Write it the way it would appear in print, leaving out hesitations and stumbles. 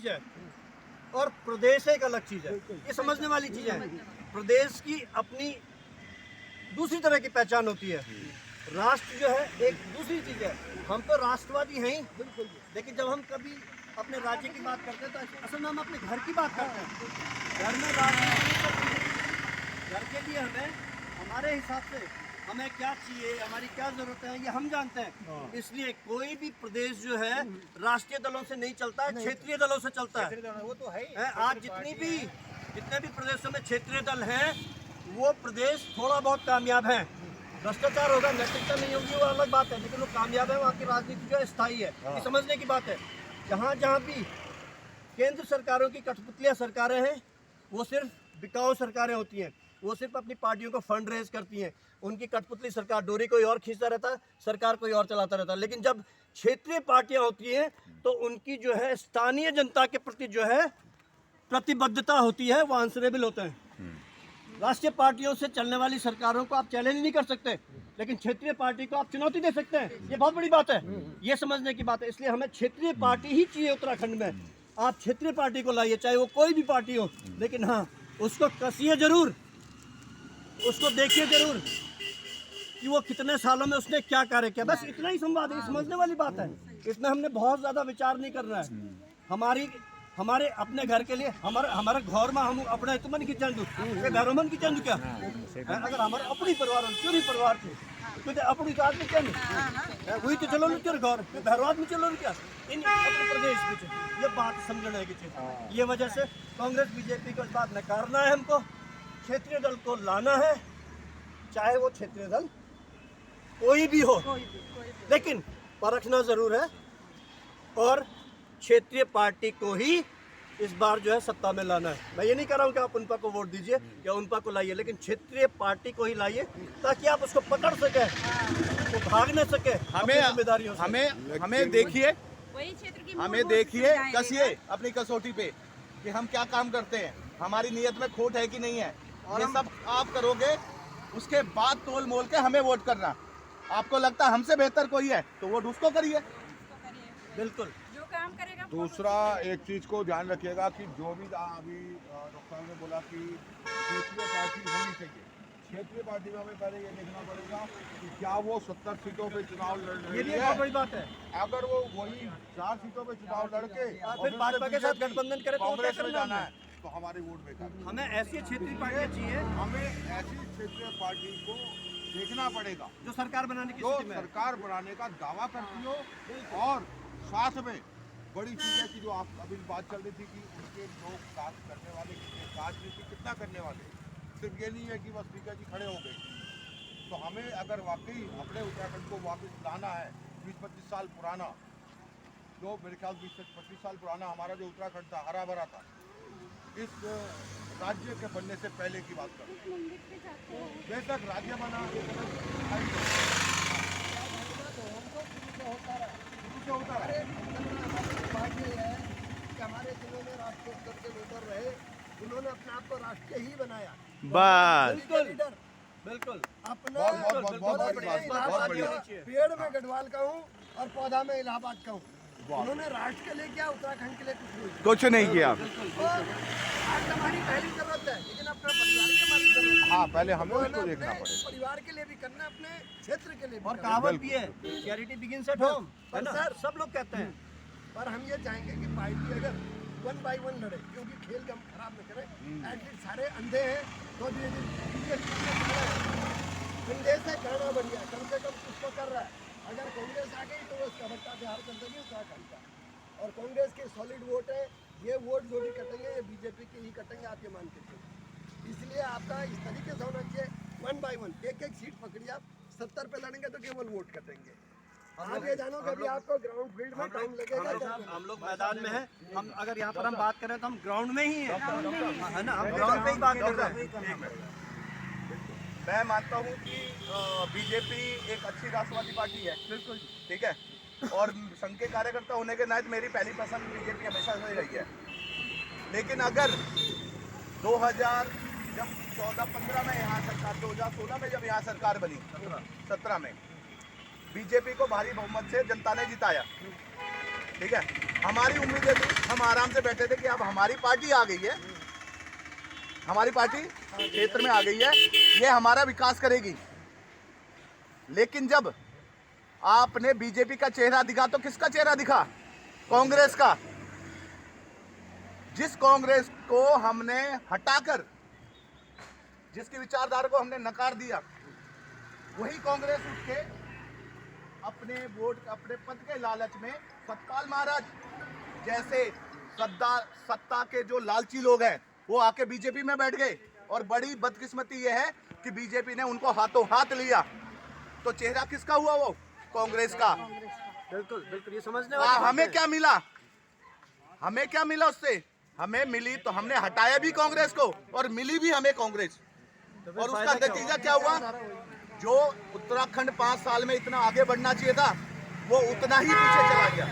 चीज है और प्रदेश एक अलग चीज है। ये समझने वाली चीज है। प्रदेश की अपनी दूसरी तरह की पहचान होती है, राष्ट्र जो है एक दूसरी चीज है। हम तो राष्ट्रवादी हैं ही, बिल्कुल, लेकिन जब हम कभी अपने राज्य की बात करते हैं तो असल में हम अपने घर की बात करते हैं। घर में राष्ट्र, घर के लिए हमें हमारे हिसाब से हमें क्या चाहिए, हमारी क्या जरूरत है, ये हम जानते हैं। इसलिए कोई भी प्रदेश जो है राष्ट्रीय दलों से नहीं चलता है, क्षेत्रीय दलों से चलता है। वो तो है। आज जितने भी प्रदेशों में क्षेत्रीय दल हैं, वो प्रदेश थोड़ा बहुत कामयाब है। भ्रष्टाचार होगा, नैतिकता नहीं होगी, वो अलग बात है, लेकिन वो कामयाब है। वहाँ की राजनीति जो है स्थायी है, ये समझने की बात है। जहाँ जहाँ भी केंद्र सरकारों की कठपुतलियाँ सरकारें हैं, वो सिर्फ बिकाऊ सरकारें होती हैं। वो सिर्फ अपनी पार्टियों को फंड रेज करती हैं। उनकी कठपुतली सरकार, डोरी कोई और खींचता रहता है, सरकार कोई और चलाता रहता है। लेकिन जब क्षेत्रीय पार्टियां होती हैं तो उनकी जो है स्थानीय जनता के प्रति जो है प्रतिबद्धता होती है, वो आंसरेबल होते हैं। राष्ट्रीय पार्टियों से चलने वाली सरकारों को आप चैलेंज नहीं कर सकते, लेकिन क्षेत्रीय पार्टी को आप चुनौती दे सकते हैं। ये बहुत बड़ी बात है, ये समझने की बात है। इसलिए हमें क्षेत्रीय पार्टी ही चाहिए उत्तराखंड में। आप क्षेत्रीय पार्टी को लाइए, चाहे वो कोई भी पार्टी हो, लेकिन हाँ, उसको कसिए जरूर, उसको देखिए जरूर कि वो कितने सालों में उसने क्या कार्य किया। बस इतना ही संवाद है, समझने वाली बात है। इसमें हमने बहुत ज्यादा विचार नहीं करना है। हमारे अपने घर के लिए हमारे घर में हम अपने तो मन की चंद घर मन की चंद क्या अगर हमारे अपनी परिवार चोरी परिवार थे तो अपनी तो आदमी चंद वही तो चलो तेरे घर भैरवाद में चलो क्या इन अपने प्रदेश में। ये बात समझने की चीज, ये वजह से कांग्रेस बीजेपी को इस बात नकारना है। हमको क्षेत्रीय दल को लाना है, चाहे वो क्षेत्रीय दल कोई भी हो, लेकिन परखना जरूर है। और क्षेत्रीय पार्टी को ही इस बार जो है सत्ता में लाना है। मैं ये नहीं कह रहा हूँ कि आप उनपा को वोट दीजिए या उनपा को लाइए, लेकिन क्षेत्रीय पार्टी को ही लाइए ताकि आप उसको पकड़ सके, वो भाग न सके जिम्मेदारियों से। हमें देखिए, हमें देखिए, कसिए अपनी कसौटी पे कि हम क्या काम करते हैं, हमारी नीयत में खोट है कि नहीं है। ये सब आप करोगे, उसके बाद तोल मोल के हमें वोट करना। आपको लगता है हमसे बेहतर कोई है तो वोट उसको करिए। बिल्कुल, जो काम करेगा। दूसरा एक चीज को ध्यान रखिएगा कि जो भी अभी डॉक्टर साहब ने बोला कि क्षेत्रीय पार्टी होनी चाहिए, क्षेत्रीय पार्टी में हमें पहले ये देखना पड़ेगा कि क्या वो 70 सीटों पे चुनाव लड़ रही है। ये बहुत बड़ी बात है। अगर वो वही 4 सीटों पे चुनाव लड़के फिर भाजपा के साथ गठबंधन करे तो कांग्रेस में जाना है तो हमारे वोट बेकार। हमें ऐसी क्षेत्रीय पार्टियां चाहिए, हमें ऐसी क्षेत्रीय पार्टी को देखना पड़ेगा जो सरकार बनाने की जो स्थिति में है। सरकार बनाने का दावा करती हो। और साथ में बड़ी चीज है कि जो आप अभी बात चल रही थी कि उनके लोग काज करने वाले कितने, राजनीति कितना करने वाले, सिर्फ ये नहीं है कि बस स्पीकर जी खड़े हो गए। तो हमें अगर वाकई अपने उत्तराखंड को वापस लाना है, 20-25 साल पुराना, जो मेरे ख्याल 20-25 साल पुराना हमारा जो उत्तराखंड था, हरा भरा था, इस राज्य के बनने से पहले की बात करूँ, बेशक राज्य बना होता है। हमारे जिन्होंने राष्ट्रीय स्तर के लीडर रहे, उन्होंने अपने आप को राष्ट्रीय ही बनाया। बस लीडर बिल्कुल अपना बहुत बड़ी बात। पेड़ में गढ़वाल का हूँ और पौधा में इलाहाबाद का हूँ। उन्होंने राष्ट्र के लिए क्या, उत्तराखंड के लिए कुछ नहीं किया। आज हमारी पहली जरूरत है, लेकिन अपना परिवार की हमारी जरूरत है। हाँ, पहले हमें उसको देखना पड़ेगा। परिवार के लिए भी करना, अपने क्षेत्र के लिए भी और करना। कहावत भी है, चैरिटी बिगिंस एट होम, है ना? सर, सब लोग कहते हैं। पर हम ये चाहेंगे कि पार्टी अगर 1 by 1 लड़े, क्योंकि खेल का हम खराब न करें। एटलीस्ट सारे अंधे हैं तो भी अंधे से कहना बढ़िया, कम से कम कुछ तो कर रहा है। अगर कांग्रेस आ गई तो वो इसका बट्टा बिहार कर देगी उत्तराखंड का, और कांग्रेस के सॉलिड वोट है। ये वोट जो भी कटेंगे ये बीजेपी के ही कटेंगे, आप ये मान के चलिए। इसलिए आपका इस तरीके से होना चाहिए, 1 by 1 एक सीट पकड़िए। आप 70 पे लड़ेंगे तो केवल वोट कटेंगे। आप ये जानो कि आपको ग्राउंड फील्ड में टाइम लगेगा। हम लोग मैदान में हैं। हम अगर यहाँ पर हम बात करें तो हम ग्राउंड में ही हैं, है ना? हम ग्राउंड पे ही बात कर रहे हैं। मैं मानता हूँ कि बीजेपी एक अच्छी राष्ट्रवादी पार्टी है, बिल्कुल ठीक है, और संघ के कार्यकर्ता होने के नाते मेरी पहली पसंद बीजेपी हमेशा से रही है। लेकिन अगर 2014-15 में यहाँ सरकार, 2016 में जब यहाँ सरकार बनी, 17 में बीजेपी को भारी बहुमत से जनता ने जिताया, ठीक है, हमारी उम्मीदें थी, हम आराम से बैठे थे कि अब हमारी पार्टी आ गई है, हमारी पार्टी क्षेत्र में आ गई है, ये हमारा विकास करेगी। लेकिन जब आपने बीजेपी का चेहरा दिखा तो किसका चेहरा दिखा? कांग्रेस का। जिस कांग्रेस को हमने हटाकर, जिसकी विचारधारा को हमने नकार दिया, वही कांग्रेस उठ के अपने वोट, अपने पद के लालच में सतपाल महाराज जैसे सत्ता के जो लालची लोग हैं वो आके बीजेपी में बैठ गए। और बड़ी बदकिस्मती ये है कि बीजेपी ने उनको हाथों हाथ लिया। तो चेहरा किसका हुआ? वो कांग्रेस का। बिल्कुल बिल्कुल, ये समझने वाली बात हमें है। क्या मिला? हमें क्या मिला उससे? हमें मिली तो हमने हटाया भी कांग्रेस को और मिली भी हमें कांग्रेस। तो फिर और उसका फायदा क्या नतीजा क्या हुआ? जो उत्तराखंड 5 साल में इतना आगे बढ़ना चाहिए था वो उतना ही पीछे चला गया।